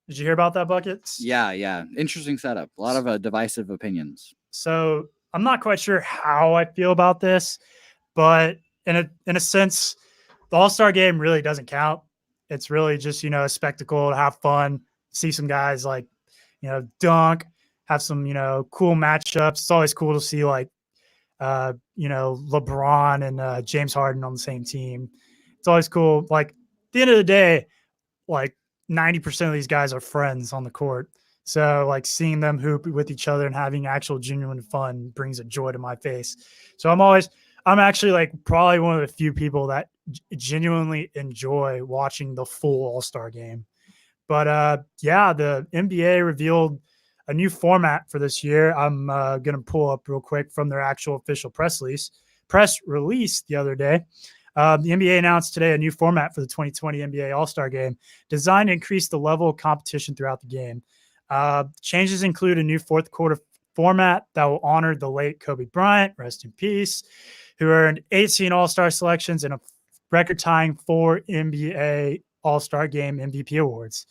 Did you hear about that, Buckets? Yeah. Interesting setup. A lot of divisive opinions. So I'm not quite sure how I feel about this, but in a sense, the All-Star game really doesn't count. It's really just, a spectacle to have fun, see some guys like, dunk, have some, cool matchups. It's always cool to see like, LeBron and James Harden on the same team. It's always cool. Like at the end of the day, like 90% of these guys are friends on the court. So like seeing them hoop with each other and having actual genuine fun brings a joy to my face. So I'm actually like probably one of the few people that genuinely enjoy watching the full All-Star game. But the NBA revealed a new format for this year. I'm going to pull up real quick from their actual official press release the other day. The NBA announced today a new format for the 2020 NBA All-Star Game designed to increase the level of competition throughout the game. Changes include a new fourth quarter format that will honor the late Kobe Bryant, rest in peace, who earned 18 All-Star selections and a record-tying 4 NBA All-Star Game MVP awards.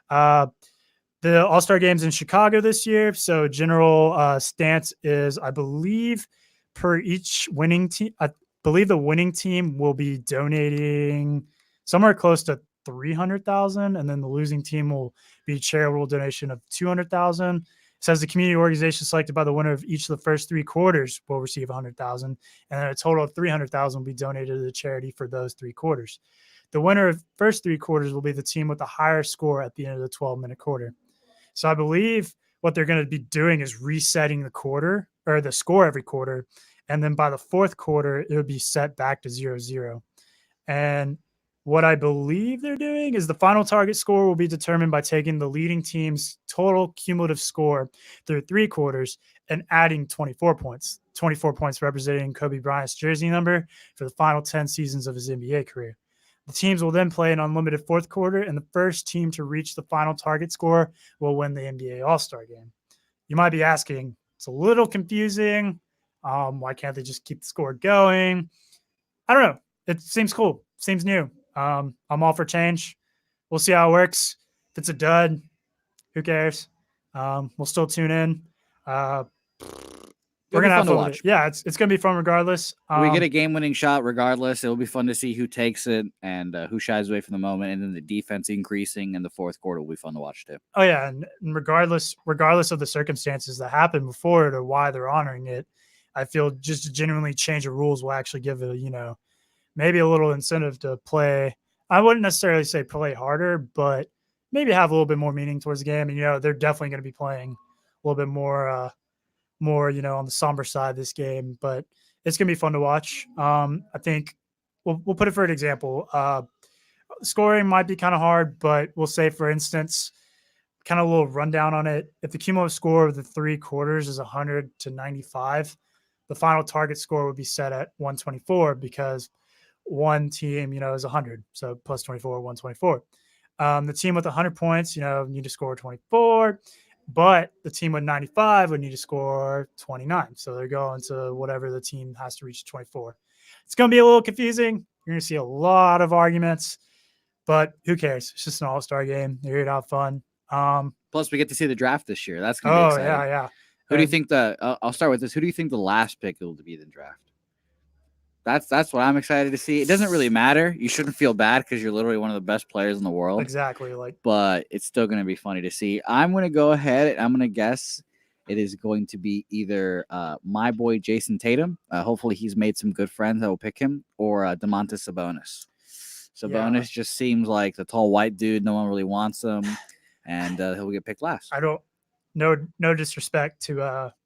The All-Star Game's in Chicago this year, so general stance is, I believe, per each winning team, I believe the winning team will be donating somewhere close to $300,000, and then the losing team will be a charitable donation of $200,000. It says the community organization selected by the winner of each of the first 3 quarters will receive $100,000, and then a total of $300,000 will be donated to the charity for those 3 quarters. The winner of first 3 quarters will be the team with the higher score at the end of the 12-minute quarter. So I believe what they're going to be doing is resetting the quarter or the score every quarter. And then by the 4th quarter, it would be set back to 0-0. And what I believe they're doing is the final target score will be determined by taking the leading team's total cumulative score through 3 quarters and adding 24 points. 24 points representing Kobe Bryant's jersey number for the final 10 seasons of his NBA career. The teams will then play an unlimited 4th quarter, and the first team to reach the final target score will win the NBA All-Star Game. You might be asking, it's a little confusing. Why can't they just keep the score going? I don't know. It seems cool. Seems new. I'm all for change. We'll see how it works. If it's a dud, who cares? We'll still tune in. We're gonna have to watch. Yeah, it's gonna be fun regardless. We get a game-winning shot regardless. It'll be fun to see who takes it and who shies away from the moment, and then the defense increasing in the 4th quarter will be fun to watch too. Oh yeah, and regardless of the circumstances that happened before it or why they're honoring it, I feel just to genuinely change the rules will actually give a maybe a little incentive to play. I wouldn't necessarily say play harder, but maybe have a little bit more meaning towards the game. And they're definitely going to be playing a little bit more on the somber side of this game, but it's going to be fun to watch. I think we'll put it for an example. Scoring might be kind of hard, but we'll say, for instance, kind of a little rundown on it. If the cumulative score of the 3 quarters is 100 to 95, the final target score would be set at 124 because one team, is 100. So plus 24, 124. The team with 100 points, need to score 24. But the team with 95 would need to score 29. So they're going to whatever the team has to reach 24. It's going to be a little confusing. You're going to see a lot of arguments, but who cares? It's just an all-star game. They're here to have fun. Plus, we get to see the draft this year. That's going to be exciting. Yeah. Who do you think I'll start with this. Who do you think the last pick will be in the draft? That's what I'm excited to see. It doesn't really matter. You shouldn't feel bad because you're literally one of the best players in the world. Exactly. But it's still going to be funny to see. I'm going to go ahead and I'm going to guess it is going to be either my boy Jason Tatum. Hopefully he's made some good friends that will pick him, or Domantas Sabonis. Sabonis just seems like the tall white dude. No one really wants him, and he'll get picked last. No disrespect to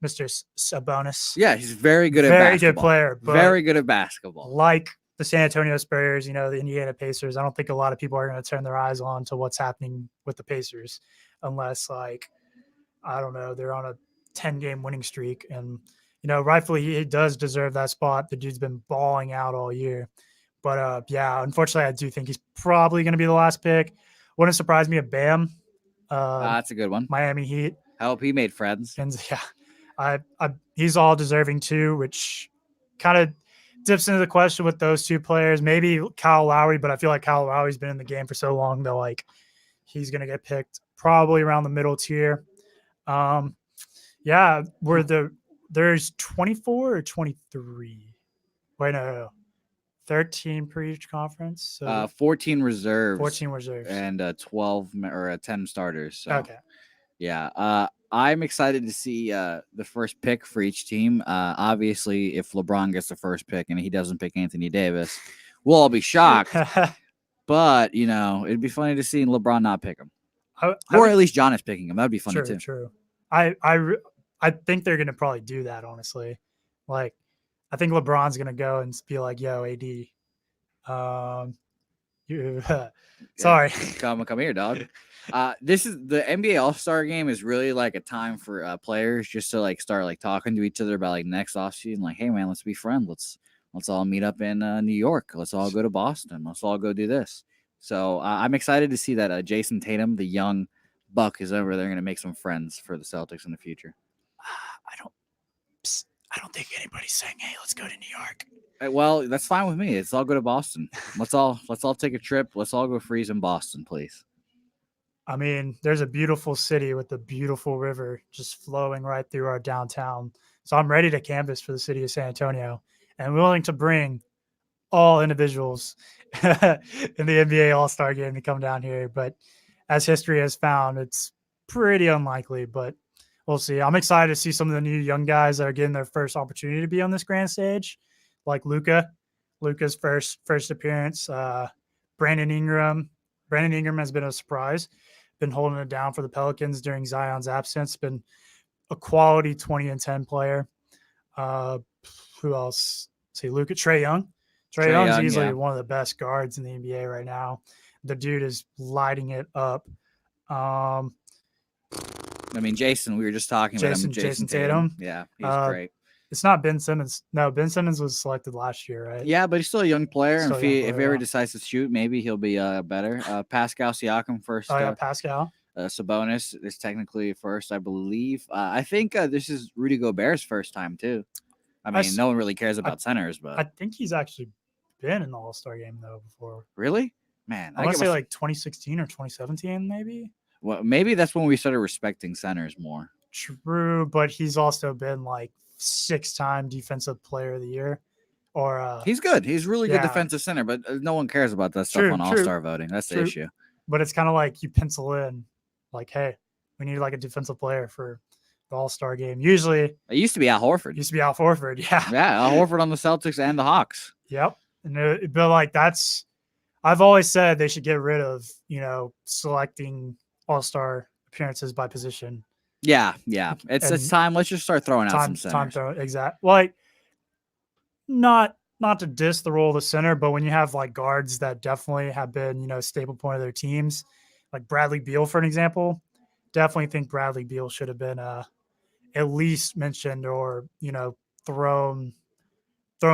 Mr. Sabonis. Yeah, he's very good at basketball. Very good player. But very good at basketball. Like the San Antonio Spurs, the Indiana Pacers, I don't think a lot of people are going to turn their eyes on to what's happening with the Pacers unless, I don't know, they're on a 10-game winning streak. And, rightfully, he does deserve that spot. The dude's been balling out all year. But, yeah, unfortunately, I do think he's probably going to be the last pick. Wouldn't surprise me if Bam, That's a good one. Miami Heat. I hope he made friends. And, yeah, he's all deserving too, which kind of dips into the question with those two players. Maybe Kyle Lowry, but I feel like Kyle Lowry's been in the game for so long that, like, he's going to get picked probably around the middle tier. Yeah, there's 24 or 23. Wait, no. 13 per each conference. So 14 reserves. 14 reserves. And 12 or 10 starters. So, okay. Yeah. I'm excited to see the first pick for each team. Obviously, if LeBron gets the first pick and he doesn't pick Anthony Davis, we'll all be shocked. But, it'd be funny to see LeBron not pick him. Or at least Giannis picking him. That'd be funny too. True. I think they're going to probably do that, honestly. Like, I think LeBron's going to go and be like, yo, AD. Sorry. Come here, dog. This is the NBA All-Star game is really like a time for players just to like start like talking to each other about like next offseason. Like, hey man, let's be friends. Let's all meet up in New York. Let's all go to Boston. Let's all go do this. So I'm excited to see that Jason Tatum, the young buck, is over there going to make some friends for the Celtics in the future. I don't think anybody's saying, hey, let's go to New York. Well, that's fine with me. Let's all go to Boston. Let's all take a trip. Let's all go freeze in Boston, please. I mean, there's a beautiful city with a beautiful river just flowing right through our downtown. So I'm ready to canvass for the city of San Antonio and willing to bring all individuals in the NBA All-Star game to come down here. But as history has found, it's pretty unlikely, but we'll see. I'm excited to see some of the new young guys that are getting their first opportunity to be on this grand stage, like Luka's first appearance. Brandon Ingram has been a surprise, been holding it down for the Pelicans during Zion's absence, been a quality 20 and 10 player. Who else? See, Trae Young. Trae Young's easily one of the best guards in the NBA right now. The dude is lighting it up. I mean, Jason, we were just talking about him. Jason Tatum. Yeah, he's great. It's not Ben Simmons. No, Ben Simmons was selected last year, right? Yeah, but he's still a young player. And if he ever decides to shoot, maybe he'll be better. Pascal Siakam first. Oh, yeah, Pascal. Sabonis is technically first, I believe. I think this is Rudy Gobert's first time, too. I mean, no one really cares about centers, but I think he's actually been in the All-Star game, though, before. Really? Man. I want to say like 2016 or 2017, maybe. Well, maybe that's when we started respecting centers more. True, but he's also been like 6-time Defensive Player of the Year. Or he's good. He's really good defensive center, but no one cares about that stuff on All-Star voting. That's the issue. But it's kind of like you pencil in, like, hey, we need like a defensive player for the All-Star game. Usually, it used to be Al Horford. Yeah. Yeah, Al Horford on the Celtics and the Hawks. Yep. But like I've always said they should get rid of, selecting All-Star appearances by position. Yeah. It's time. Let's just start throwing out some centers. Exactly. Like, not to diss the role of the center, but when you have like guards that definitely have been, a staple point of their teams, like Bradley Beal, for an example, definitely think Bradley Beal should have been at least mentioned or, thrown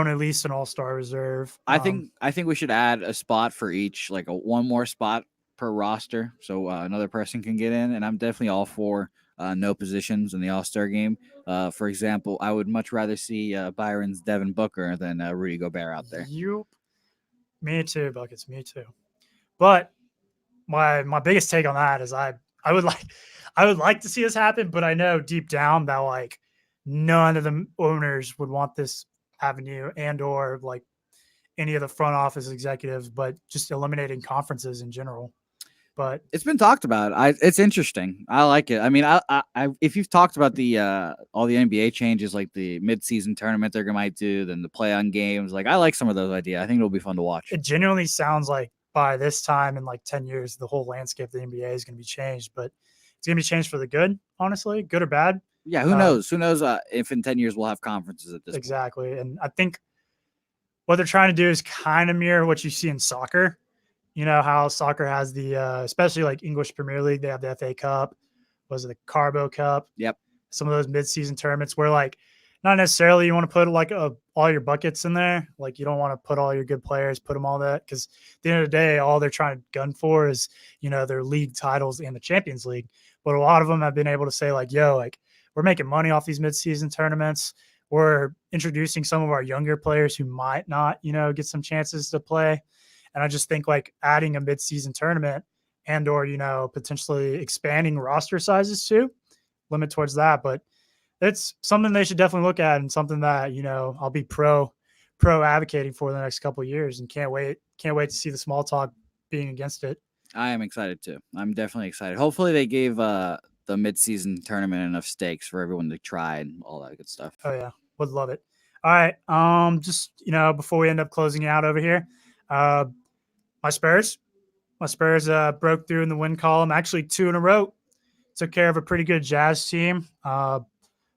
at least an All-Star reserve. I think we should add a spot for each, like one more spot per roster, so another person can get in. And I'm definitely all for no positions in the All-Star game. For example, I would much rather see Byron's Devin Booker than Rudy Gobert out there. Me too, Buckets. Me too. But my biggest take on that is I would like to see this happen, but I know deep down that like none of the owners would want this avenue and or like any of the front office executives, but just eliminating conferences in general. But it's been talked about. It's interesting. I like it. I mean, I if you've talked about the all the NBA changes, like the mid-season tournament they're might do, then the play-on games, like I like some of those ideas. I think it'll be fun to watch. It genuinely sounds like by this time in like 10 years, the whole landscape of the NBA is going to be changed, but it's going to be changed for the good, honestly, good or bad. Yeah, who knows? Who knows if in 10 years we'll have conferences at this exactly. point. And I think what they're trying to do is kind of mirror what you see in soccer. You know how soccer has the, especially like English Premier League, they have the FA Cup, was it the Carbo Cup? Yep. Some of those mid-season tournaments where like not necessarily you want to put like all your buckets in there. Like you don't want to put all your good players, put them all that, because at the end of the day, all they're trying to gun for is, their league titles and the Champions League. But a lot of them have been able to say like, yo, like we're making money off these mid-season tournaments. We're introducing some of our younger players who might not, get some chances to play. And I just think like adding a mid-season tournament and or, potentially expanding roster sizes too, limit towards that. But it's something they should definitely look at, and something that, I'll be pro advocating for the next couple of years, and can't wait to see the small talk being against it. I am excited too. I'm definitely excited. Hopefully they gave the mid-season tournament enough stakes for everyone to try and all that good stuff. Oh yeah, would love it. All right. Just, before we end up closing out over here, my Spurs broke through in the win column, actually 2 in a row. Took care of a pretty good Jazz team. Off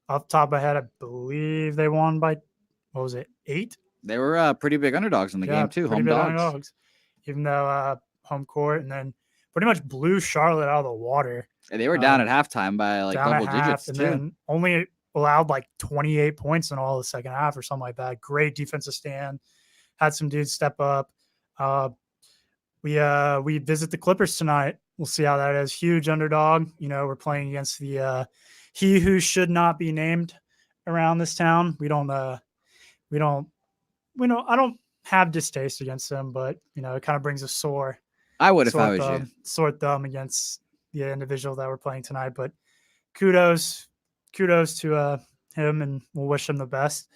the top of my head, I believe they won by, 8? They were pretty big underdogs in the game too. Home dogs. Underdogs, even though home court, and then pretty much blew Charlotte out of the water. And they were down at halftime by like double digits and too. Then only allowed like 28 points in all the second half or something like that. Great defensive stand. Had some dudes step up. We visit the Clippers tonight. We'll see how that is. Huge underdog. We're playing against the he who should not be named around this town. I don't have distaste against them, but it kind of brings a sore. I would if I was you. Sore thumb against the individual that we're playing tonight. But kudos to him, and we'll wish him the best.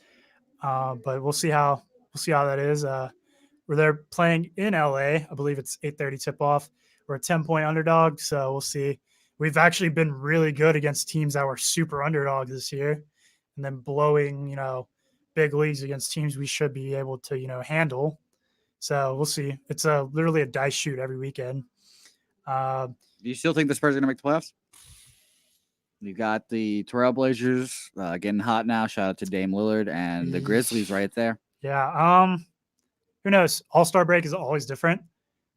But we'll see how that is. Where they're playing in LA, I believe it's 8:30 tip off. We're a 10-point underdog, so we'll see. We've actually been really good against teams that were super underdogs this year, and then blowing, big leagues against teams we should be able to, handle. So we'll see. It's literally a dice shoot every weekend. Do you still think the Spurs are going to make the playoffs? You got the Trailblazers getting hot now. Shout out to Dame Lillard, and the Grizzlies right there. Yeah. Who knows? All-Star break is always different.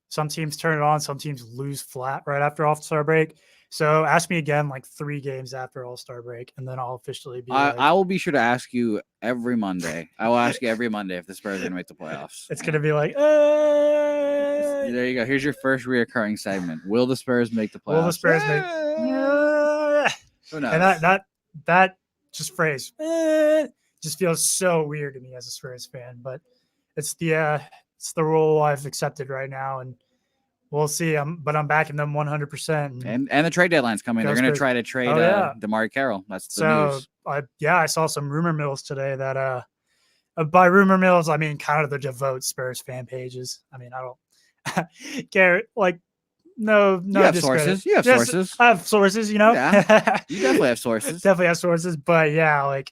Some teams turn it on. Some teams lose flat right after All-Star break. So ask me again like 3 games after All-Star break, and then I'll officially be I will be sure to ask you every Monday. I will ask you every Monday if the Spurs are going to make the playoffs. It's going to be like, there you go. Here's your first reoccurring segment. Will the Spurs make the playoffs? Will the Spurs make? Who knows? And that just phrase just feels so weird to me as a Spurs fan, but it's the role I've accepted right now, and we'll see. But I'm backing them 100%. And the trade deadline's coming. They're going to try to trade DeMar Carroll. That's the news. I saw some rumor mills today that by rumor mills I mean kind of the devout Spurs fan pages. I mean, I don't care. Like, no. You have sources. You have sources. I have sources. Yeah, you definitely have sources. Definitely have sources. But yeah, like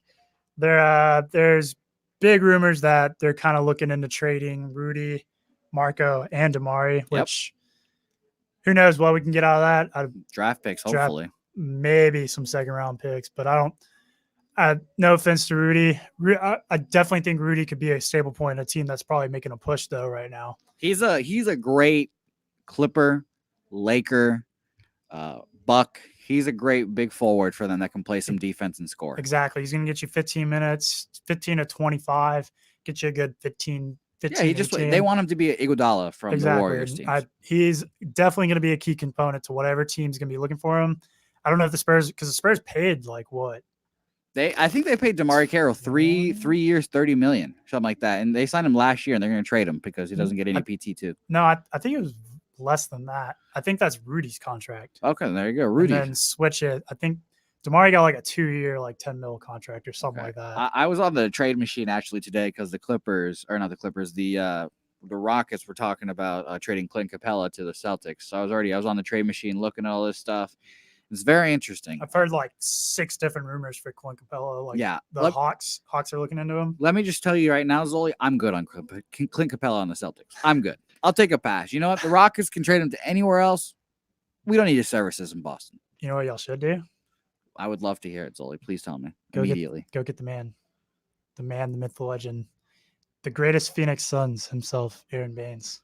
there's big rumors that they're kind of looking into trading Rudy, Marco, and Damari, which who knows what we can get out of that. Draft picks, hopefully. Maybe some second-round picks, but no offense to Rudy. I definitely think Rudy could be a stable point in a team that's probably making a push, though, right now. He's a great Clipper, Laker, Buck. He's a great big forward for them that can play some defense and score. Exactly. He's going to get you 15 minutes, 15 to 25, get you a good 15. Yeah, they want him to be an Iguodala from the Warriors team. He's definitely going to be a key component to whatever team's going to be looking for him. I don't know if the Spurs paid like what? I think they paid DeMar Carroll 3 years, $30 million, something like that. And they signed him last year, and they're going to trade him because he doesn't get any PT too. No, I think it was less than that. I think that's Rudy's contract. Okay, there you go, Rudy. And then switch it. I think DeMar got like a 2-year, like $10 million contract or something like that. I was on the trade machine actually today because the Rockets were talking about trading Clint Capella to the Celtics. So I was on the trade machine looking at all this stuff. It's very interesting. I've heard like 6 different rumors for Clint Capella. Like the Hawks are looking into him. Let me just tell you right now, Zoli, I'm good on Clint Capella on the Celtics. I'm good. I'll take a pass. You know what? The Rockets can trade him to anywhere else. We don't need his services in Boston. You know what y'all should do? I would love to hear it, Zoli. Please tell me immediately. Go get the man, the myth, the legend, the greatest Phoenix Suns himself, Aaron Baines.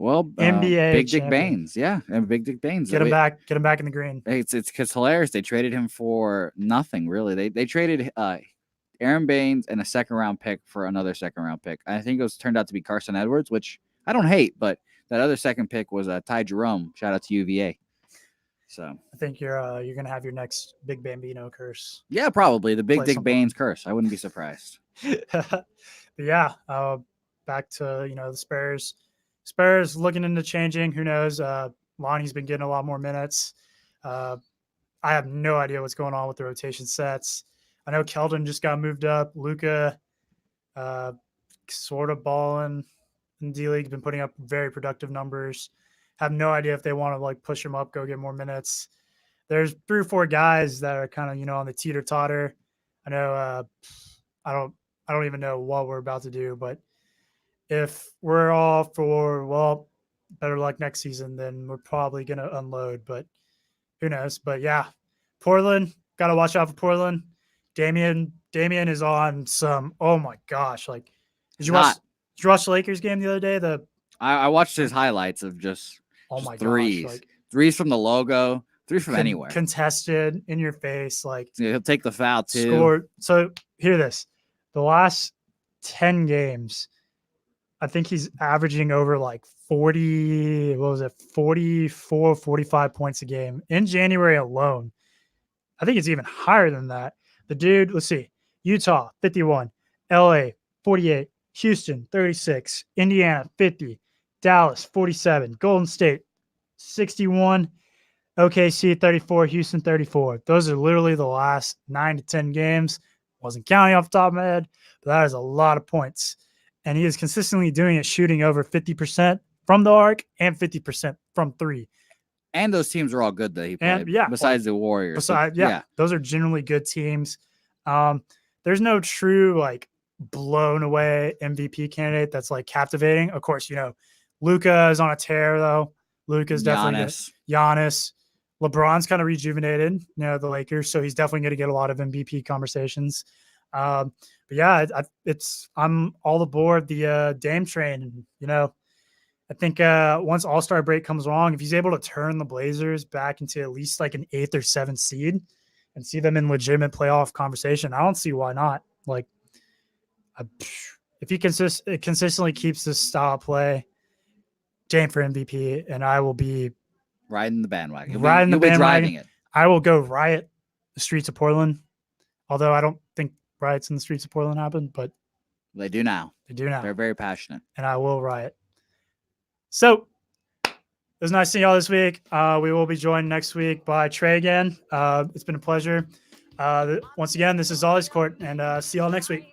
Well, NBA Big Dick champion. Baines, yeah, and Big Dick Baines. Get him back in the green. It's hilarious. They traded him for nothing, really. They traded Aaron Baines and a second-round pick for another second-round pick. I think it turned out to be Carson Edwards, which I don't hate, but that other second pick was Ty Jerome. Shout out to UVA. So I think you're gonna have your next Big Bambino curse. Yeah, probably the Big Play Dick some Baines curse. I wouldn't be surprised. But yeah, back to the Spurs. Spurs looking into changing. Who knows? Lonnie's been getting a lot more minutes. I have no idea what's going on with the rotation sets. I know Keldon just got moved up. Luka, sort of balling in D-League, been putting up very productive numbers. Have no idea if they want to push him up, go get more minutes. There's 3 or 4 guys that are kind of on the teeter totter. I know. I don't even know what we're about to do, but if we're all for better luck next season, then we're probably gonna unload. But who knows? But yeah, Portland, gotta watch out for Portland. Damian is on some. Oh my gosh! Did you watch the Lakers game the other day? I watched his highlights of just threes. Gosh, threes from the logo, threes from anywhere. Contested in your face. He'll take the foul too. Scored. So hear this. The last 10 games, I think he's averaging over 44, 45 points a game in January alone. I think it's even higher than that. The dude, let's see, Utah, 51, LA, 48, Houston, 36, Indiana, 50, Dallas, 47, Golden State, 61, OKC, 34, Houston, 34. Those are literally the last 9 to 10 games. Wasn't counting off the top of my head, but that is a lot of points. And he is consistently doing it, shooting over 50% from the arc and 50% from 3. And those teams are all good that he played. And, besides the Warriors. Those are generally good teams. There's no true blown away MVP candidate that's captivating. Of course, Luka is on a tear though. Luka's definitely Giannis. LeBron's kind of rejuvenated, the Lakers, so he's definitely going to get a lot of MVP conversations. But yeah, I'm all aboard the Dame train. I think once All-Star break comes along, if he's able to turn the Blazers back into at least an 8th or 7th seed and see them in legitimate playoff conversation, I don't see why not. If he consistently keeps this style of play, Dame for MVP, and I will be riding the bandwagon. You'll be driving it. I will go riot the streets of Portland. Although I don't think riots in the streets of Portland happen, but they do now. They're very passionate. And I will riot. So it was nice seeing y'all this week. We will be joined next week by Trey again. It's been a pleasure. Once again, this is Zoli's Court, and see y'all next week.